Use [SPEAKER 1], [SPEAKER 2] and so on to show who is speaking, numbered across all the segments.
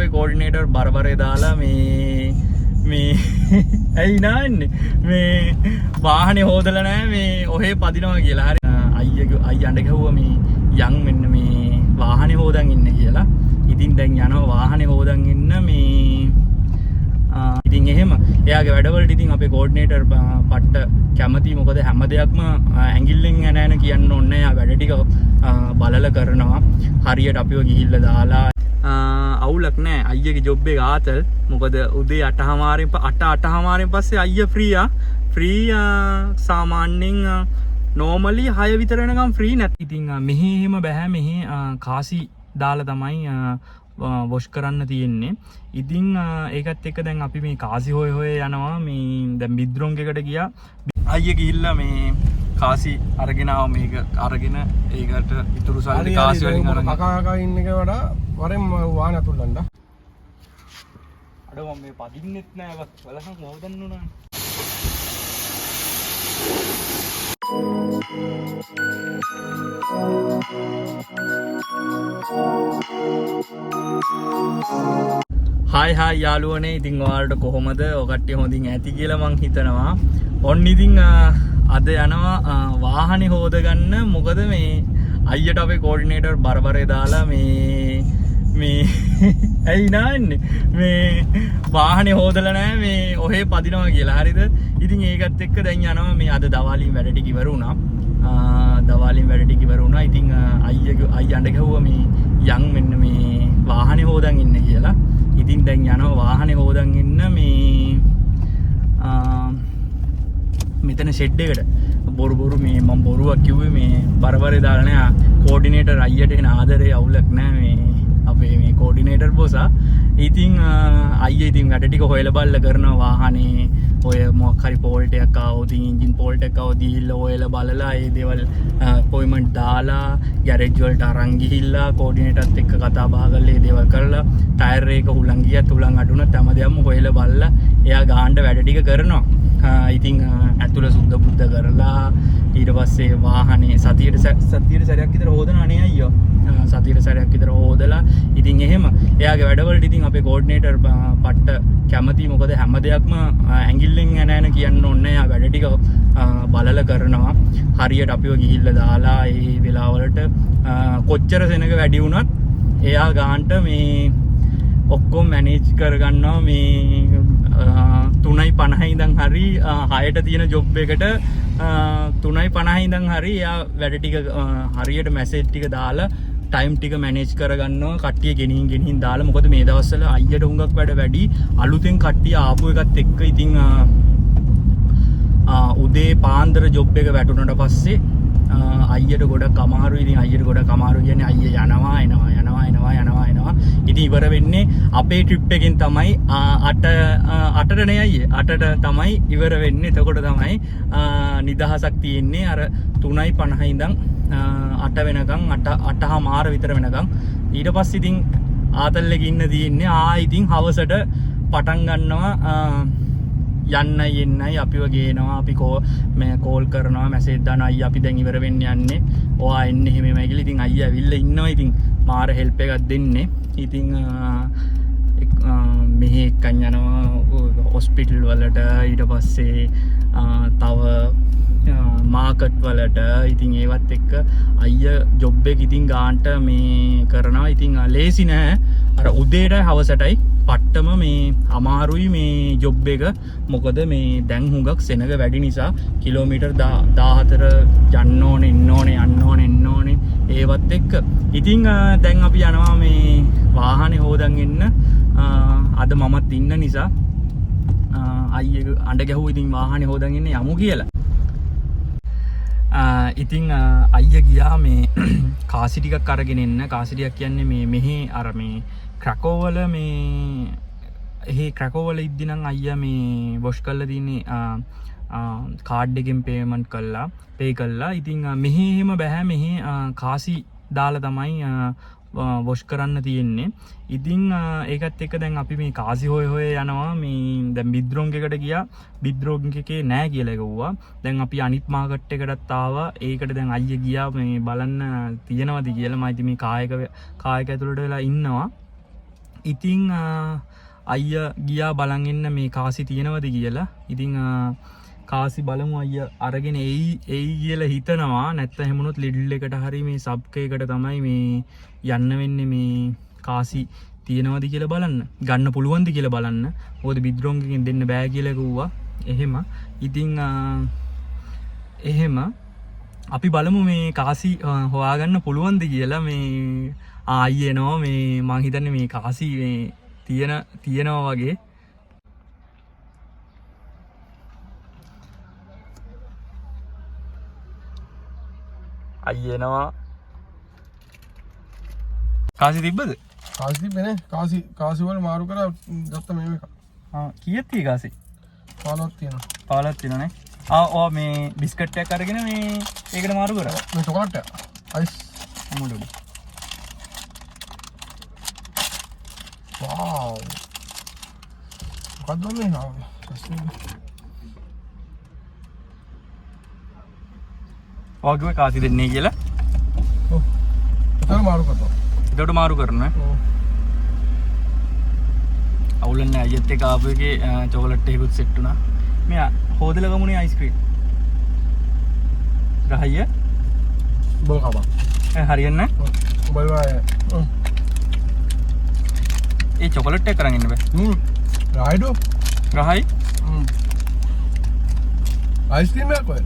[SPEAKER 1] අපේ කෝඩිනේටර් බරබරේ දාලා මේ ඇයි නාන්නේ මේ වාහනේ හොදලා නැහැ මේ ඔහේ පදිනවා කියලා. හරි අයියන්ට ගහුවා මේ යන් මෙන්න මේ වාහනේ හොදන් ඉන්න කියලා. ඉතින් දැන් යනවා වාහනේ හොදන් ඉන්න මේ ඉතින් එහෙම එයාගේ වැඩවලට ඉතින් අපේ කෝඩිනේටර් පට්ට කැමති. මොකද හැම දෙයක්ම ඇඟිල්ලෙන් යන කියන්න ඕනේ. එයා වැඩ ටික බලලා කරනවා. හරියට අපිව ගිහිල්ලා දාලා අවුලක් නෑ. අයියගේ ජොබ් එක ආතල්. මොකද උදේ 8:00 පස්සේ අයියා ෆ්‍රී සාමාන්‍යයෙන් නෝමලි 6 විතර වෙනකම් ෆ්‍රී නැත්. ඉතින් මෙහි එහෙම බෑ. මෙහි කාසි දාලා තමයි වොෂ් කරන්න තියෙන්නේ. ඉතින් ඒකත් එක්ක දැන් අපි මේ කාසි හොය යනවා. මේ දැන් බිද්රොන්ග් එකට ගියා. අයියා ගිහිල්ලා මේ කාසි අරගෙන ආව. මේක අරගෙන ඒකට ඉතුරු සල්ලි කාසි වලින් අරගෙන
[SPEAKER 2] කකා ඉන්න එක වඩා වරෙන් වාහන අතුල්ලන්න.
[SPEAKER 1] අඩ මම මේ පදින්නෙත් නෑ. වලහන් හොදන්න උනා. හායි යාළුවනේ. ඉතින් ඔයාලට කොහොමද? ඔකට්ටිය හොඳින් ඇති කියලා මං හිතනවා. ඔන්න ඉතින් අද යනවා වාහනේ හොදගන්න. මොකද මේ අයියට අපේ කෝඩිනේටර් බරබරේ දාලා මේ ඇයි නාන්නේ මේ වාහනේ හොදලා නැහැ මේ ඔහේ පදිනවා කියලා. හරිද? ඉතින් ඒකත් එක්ක දැන් යනවා මේ අද දවාලින් වැඩ ටික ඉවර වුණා. ඉතින් අයියන්ට ගහුවා මේ යන් මෙන්න මේ වාහනේ හොදන් ඉන්න කියලා. ඉතින් දැන් යනවා වාහනේ හොදන් ඉන්න මේ මෙතන ෂෙඩ් එකට. බොරු මේ මම බොරුවක් කිව්වේ මේ බරබරේ දාලා නෑ. කෝඩිනේටර් අයියට එන ආදරේ අවුලක් නෑ මේ අපේ මේ කෝඩිනේටර් බොසා. ඉතින් අයියා ඉතින් වැඩ ටික හොයලා බලලා කරනවා වාහනේ. ඔය මොකක් හරි ෆෝල්ට් එකක් ආවොත් එන්ජින් ෆෝල්ට් එකක් ආවොත් දීලා හොයලා බලලා ඒ දේවල් අපොයින්ට්මන්ට් දාලා ගෑරේජ් වලට අරන් ගිහිල්ලා කෝඩිනේටර්ත් එක්ක කතා බහ කරලා ඒ දේවල් කරලා ටයර් එක හුලං ගියත් හුලං අඩුණත් හැමදේම හොයලා බලලා එයා ගාන්න වැඩ ටික කරනවා. ඉතින් ඇතුළ සුද්ධ බුද්ධ කරලා ඊට පස්සේ වාහනේ සතියට සැරයක් විතර හොදනවා නේ අයියෝ. සතියට සැරයක් විතර හොදලා ඉතින් එහෙම එයාගේ වැඩවලට ඉතින් අපේ කෝඩිනේටර් පට්ට කැමති. මොකද හැම දෙයක්ම ඇඟිල්ලෙන් යන කියන්න ඕනේ. එයා වැඩ ටික බලලා කරනවා. හරියට අපිව ගිහිල්ලා දාලා ඒ වෙලාවලට කොච්චර සෙනඟ වැඩි වුණත් එයා ගාන්ට මේ ඔක්කොම මැනේජ් කරගන්නවා. මේ 3:50 ඉඳන් හරි 6ට තියෙන ජොබ් එකට 3:50 ඉඳන් හරි එයා වැඩ ටික හරියට මැසේජ් ටික දාලා ටයිම් ටික මැනේජ් කරගන්නවා. කට්ටිය ගෙනින් දාලා. මොකද මේ දවස්වල අයියට හුඟක් වැඩ වැඩි. අලුතෙන් කට්ටිය ආපු එකත් එක්ක ඉතින් උදේ පාන්දර ජොබ් එක වැටුණට පස්සේ අයියට ගොඩක් අමාරුයි. ඉතින් අයියට ගොඩක් අමාරු කියන්නේ අයියා යනවා. ඉතින් ඉවර වෙන්නේ අපේ ට්‍රිප් එකෙන් තමයි 8ට නේ අයියේ 8ට තමයි ඉවර වෙන්නේ. එතකොට තමයි නිදහසක් තියෙන්නේ. අර 3:50 ඉඳන් 8 වෙනකන් 8:00 විතර වෙනකන්. ඊට පස්සේ ඉතින් ආතල්ලෙක ඉන්න තියෙන්නේ. ඉතින් හවසට පටන් ගන්නවා යන්නයි එන්නයි අපිව ගේනවා. අපි කෝල් කරනවා මැසේජ් දානවා. අයියා අපි දැන් ඉවර වෙන්න යන්නේ. ඔයා එන්නේ එහෙමයි කියලා. ඉතින් අයියා ඇවිල්ලා ඉන්නවා. ඉතින් මාර හෙල්ප් එකක් දෙන්නේ. ඉතින් මෙහි එක්කන් යනවා හොස්පිටල් වලට. ඊට පස්සේ තව මාකට් වලට. ඉතින් ඒවත් එක්ක අයියා ජොබ් එක ඉතින් ගාන්ට මේ කරනවා. ඉතින් ලේසි නෑ. අර උදේටයි හවසටයි පට්ටම මේ අමාරුයි මේ ජොබ් එක. මොකද මේ දැන් හුඟක් සෙනඟ වැඩි නිසා කිලෝමීටර් 14 යන්න ඕනේ. ඒවත් එක්ක ඉතින් දැන් අපි යනවා මේ වාහනේ හොදන් එන්න. අද මමත් ඉන්න නිසා අයියේ අඬ ගැහුවා. ඉතින් වාහනේ හොදන් එන්න යමු කියලා. ඉතින් අයියා ගියා මේ කාසි ටිකක් අරගෙන එන්න. කාසි ටිකක් කියන්නේ මෙහි අර මේ ක්‍රැකෝවල මේ ක්‍රැකෝවල ඉද්දි නම් අයියා මේ වොෂ් කරලා තින්නේ කාඩ් එකෙන් පේමන්ට් කරලා පේ කළා. ඉතින් මෙහි එහෙම බෑ. මෙහි කාසි දාලා තමයි වොෂ් කරන්න තියෙන්නේ. ඉතින් ඒකත් එක්ක දැන් අපි මේ කාසි හොය යනවා. මේ දැන් බිද්රොන්ග් එකට ගියා. බිද්රොන්ග් එකේ නෑ කියලා කිව්වා. දැන් අපි අනිත් මාකට් එකටත් ආවා. ඒකට දැන් අයියා ගියා මේ බලන්න තියෙනවද කියලා. මම ඉතින් මේ කායක ඇතුළට වෙලා ඉන්නවා. ඉතිං අයිය ගියා බලන් එන්න මේ කාසි තියෙනවද කියලා. ඉතිං කාසි බලමු අයිය අරගෙන එයි කියලා හිතනවා. නැත්නම් හැමනොත් ලිඩල් එකට හරි මේ සබ් එකකට තමයි මේ යන්න වෙන්නේ මේ කාසි තියෙනවද කියලා බලන්න. ගන්න පුළුවන්ද කියලා බලන්න. මොකද බිද්රෝන්ගෙන් දෙන්න බෑ කියලා කිව්වා. එහෙම. ඉතින් එහෙම අපි බලමු මේ කාසි හොයාගන්න පුළුවන්ද කියලා. මේ ආයි එනවා මේ මං හිතන්නේ මේ කාසි මේ තියෙනවා වගේ. අයියනවා කාසි තිබ්බද?
[SPEAKER 2] කාසි තිබ්බේ නේ. කාසි වල මාරු කරා ගත්ත මේක.
[SPEAKER 1] කීයක් තියෙයි කාසි?
[SPEAKER 2] 15ක් තියෙනවා.
[SPEAKER 1] 15ක් තියෙනනේ. ඔය මේ බිස්කට් එකක් අරගෙන මේ ඒකට මාරු කරා.
[SPEAKER 2] මේ චොකලට් එක. අයිස්
[SPEAKER 1] මොඩු.
[SPEAKER 2] Wow. මොකක්ද මේ නාම?
[SPEAKER 1] ඔයගේ කාසි දෙන්නේ කියලා.
[SPEAKER 2] ඔව්. ඒක මාරු කරනවා.
[SPEAKER 1] ඒකට මාරු කරනවා.
[SPEAKER 2] ඔව්.
[SPEAKER 1] අවුලන්නේ අයියත් එක්ක ආපු එකේ චොකලට් එකකුත් සෙට් වුණා. මෙයා හොදලා ගමුනේ අයිස්ක්‍රීම්. රහය
[SPEAKER 2] බෝ කබා.
[SPEAKER 1] හරියන්නේ නැහැ.
[SPEAKER 2] බලවා.
[SPEAKER 1] ඒ චොකලට් එක කරන් ඉන්න බෑ.
[SPEAKER 2] රහයිඩෝ.
[SPEAKER 1] රහයි.
[SPEAKER 2] අයිස්ක්‍රීම් එකක් ඔය.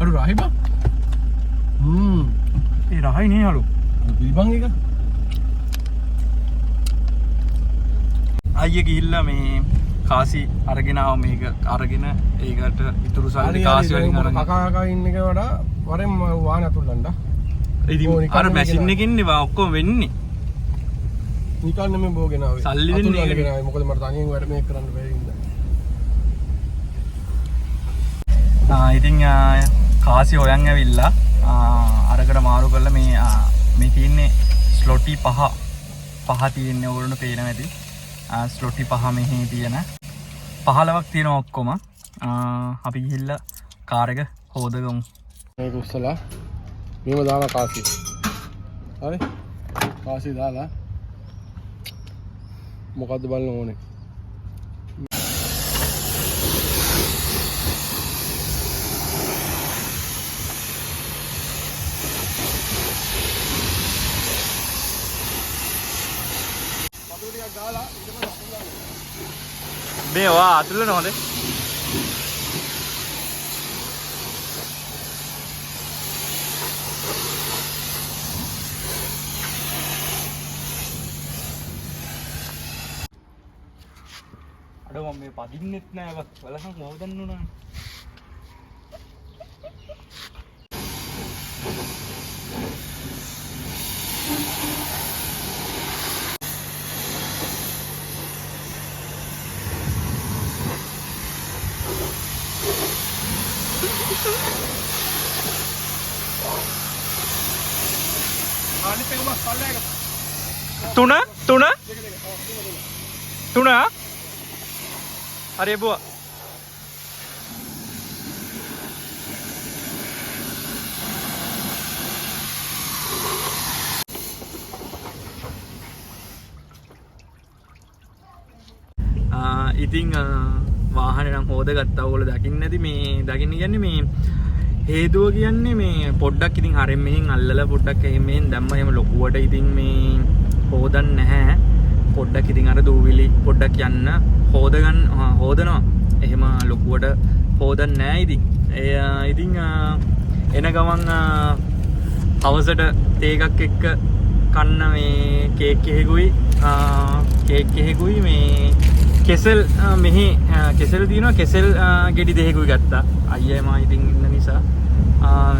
[SPEAKER 2] අර රහයි බා.
[SPEAKER 1] ඒ රහයි නේ හලු.
[SPEAKER 2] පිළිබන් එක.
[SPEAKER 1] අයිය ගිහිල්ලා මේ කාසි අරගෙන ආව මේක අරගෙන ඒකට ඉතුරු සල්ලි කාසි වලින් අරගෙන
[SPEAKER 2] කකා ඉන්න එක වඩා වරෙන් වාහන අතුල්ලන්න.
[SPEAKER 1] ඉතින් අර මැෂින් එකකින් නේ ඔක්කොම වෙන්නේ.
[SPEAKER 2] නිකන් නෙමෙයි බෝගෙන ආවේ.
[SPEAKER 1] සල්ලි දෙන්නේ
[SPEAKER 2] අතුල්ලන්න ගෙන ආවේ. මොකද මට තනියෙන් වැඩ මේක කරන්න බැරි හින්දා.
[SPEAKER 1] ඉතින් කාසි හොයන් ඇවිල්ලා අරකට මාරු කරලා මේ තියෙන්නේ ස්ලොටි 5 තියෙන්නේ ඕගොල්ලන්ට පේනවා ඇති. ස්ලොටි 5 මෙහි තියෙන 15ක් තියෙනවා ඔක්කොම. අපි ගිහිල්ලා කාර් එක හොදගමු.
[SPEAKER 2] මේක උස්සලා මේව දාලා කාසි. හරි? කාසි දාලා මොකද්ද බලන්න ඕනේ?
[SPEAKER 1] මේ වා අතුල්ලන හොඳේ. අඩ මම මේ පදින්නෙත් නෑ වලහන් හොදන්න උනා. තුන අරේ බුවා ඉතින් වාහනේ නම් හොදගත්තා. ඔයගොල්ලෝ දකින්න නැති මේ දකින්න කියන්නේ මේ හේතුව කියන්නේ මේ පොඩ්ඩක් ඉතින් හරෙන් මෙහෙන් අල්ලලා පොඩ්ඩක් එහෙම දැම්ම එහෙම ලොකුවට ඉතින් මේ හොදන්නේ නැහැ. පොඩ්ඩක් ඉතින් අර දූවිලි පොඩ්ඩක් යන්න හොදනවා. එහෙම ලොකුවට හොදන්නේ නැහැ ඉතින්. ඉතින් එන ගමන් හවසට තේ එකක් එක්ක කන්න මේ කේක් එකකුයි මේ කෙසල් මෙහි කෙසල් තියෙනවා. කෙසල් ගෙඩි දෙකකුයි ගත්තා. අයියා මා ඉතින් ඉන්න නිසා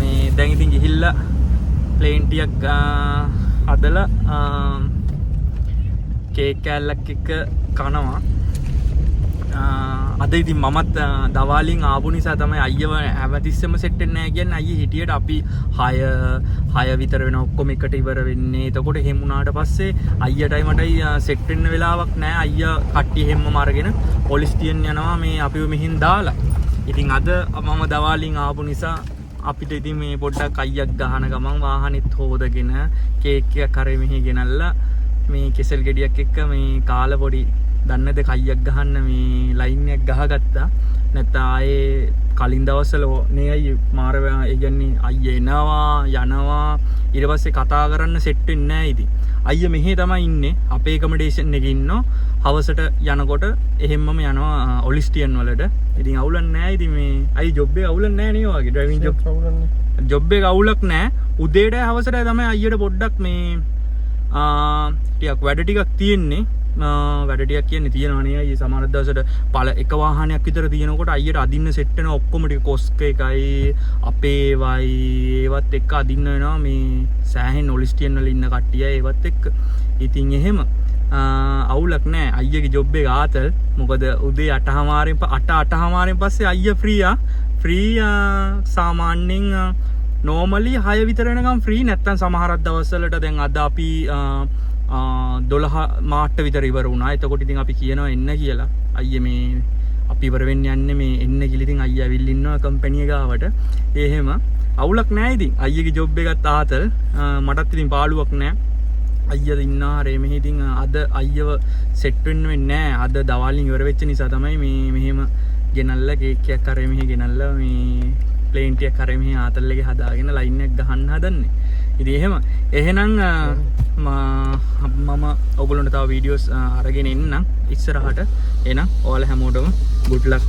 [SPEAKER 1] මේ දැන් ඉතින් ගිහිල්ලා ප්ලේන් ටිකක් හදලා කේක් කෑල්ලක් එක්ක කනවා. අද ඉතින් මමත් දවාලින් ආපු නිසා තමයි අයියව හැමතිස්සෙම සෙට් වෙන්නේ නැහැ කියන්නේ. අයියේ හිටියට අපි 6 විතර වෙන ඔක්කොම එකට ඉවර වෙන්නේ. එතකොට එහෙම වුණාට පස්සේ අයියටයි මටයි සෙට් වෙන්න වෙලාවක් නැහැ. අයියා කට්ටිය හැමම අරගෙන පොලිස් තියන්න යනවා මේ අපිව මෙහින් දාලා. ඉතින් අද මම දවාලින් ආපු නිසා අපිට ඉතින් මේ පොඩ්ඩක් අයියක් ගහන ගමන් වාහනෙත් හොදගෙන කේක් එකක් කරේ මෙහි ගෙනල්ලා මේ කෙසල් ගෙඩියක් එක්ක මේ කාලා පොඩි දන්නේද කයියක් ගහන්න මේ ලයින් එකක් ගහගත්තා. නැත්නම් ආයේ කලින් දවස්වල නේ අයියේ මාර ඒ කියන්නේ අයියේ එනවා යනවා ඊට පස්සේ කතා කරන්න සෙට් වෙන්නේ නැහැ ඉතින්. අයියා මෙහෙ තමයි ඉන්නේ අපේ කමඩේෂන් එකේ ඉන්නෝ. හවසට යනකොට එහෙම්මම යනවා ඔලිස්ටියන් වලට. ඉතින් අවුලක් නැහැ ඉතින් මේ අයි ජොබ් එක අවුලක් නැහැ නේ වගේ ඩ්‍රයිවිං ජොබ් එක අවුලක් නැහැ. උදේට හවසට තමයි අයියට පොඩ්ඩක් මේ ටිකක් වැඩ ටිකක් තියෙන්නේ. වැඩ ටිකක් කියන්නේ තියෙනවනේ අයියේ සමහර දවසට පළ එක වාහනයක් විතර තියෙනකොට අයියට අදින්න සෙට් වෙන ඔක්කොම ටික කොස්ක එකයි අපේ වයි ඒවත් එක්ක අදින්න වෙනවා මේ සෑහෙන් ඔලිස්ටියන් වල ඉන්න කට්ටිය ඒවත් එක්ක. ඉතින් එහෙම අවුලක් නැහැ අයියගේ ජොබ් එක ආතල්. මොකද උදේ 8:00 පස්සේ අයියා ෆ්‍රී සාමාන්‍යයෙන් නෝමලි 6 විතර වෙනකම් ෆ්‍රී. නැත්තම් සමහරක් දවස්වලට දැන් අද අපි 12 මාට විතර ඉවර වුණා. එතකොට ඉතින් අපි කියනවා එන්න කියලා. අයියේ මේ අපි ඉවර වෙන්න යන්නේ මේ එන්න කියලා. ඉතින් අයියා ඇවිල්ලා ඉන්නවා කම්පැනි එක ගාවට. එහෙම අවුලක් නැහැ ඉතින්. අයියගේ ජොබ් එකත් ආතල්. මටත් ඉතින් පාළුවක් නැහැ. අයියා ඉන්නවා රේ මෙහි. ඉතින් අද අයියව සෙට් වෙන්න වෙන්නේ නැහැ. අද දවල්ින් ඉවර වෙච්ච නිසා තමයි මේ මෙහෙම ගෙනල්ලා කේක් එකක් කරේ මෙහි ගෙනල්ලා මේ ප්ලේන් ටිකක් කරේ මෙහි ආතල් එකේ හදාගෙන ලයින් එක ගහන්න හදන්නේ. ඉතින් එහෙනම් මම ඔයගොල්ලන්ට තව වීඩියෝස් අරගෙන එන්නම් ඉස්සරහට. එහෙනම් ඔයාලා හැමෝටම good luck.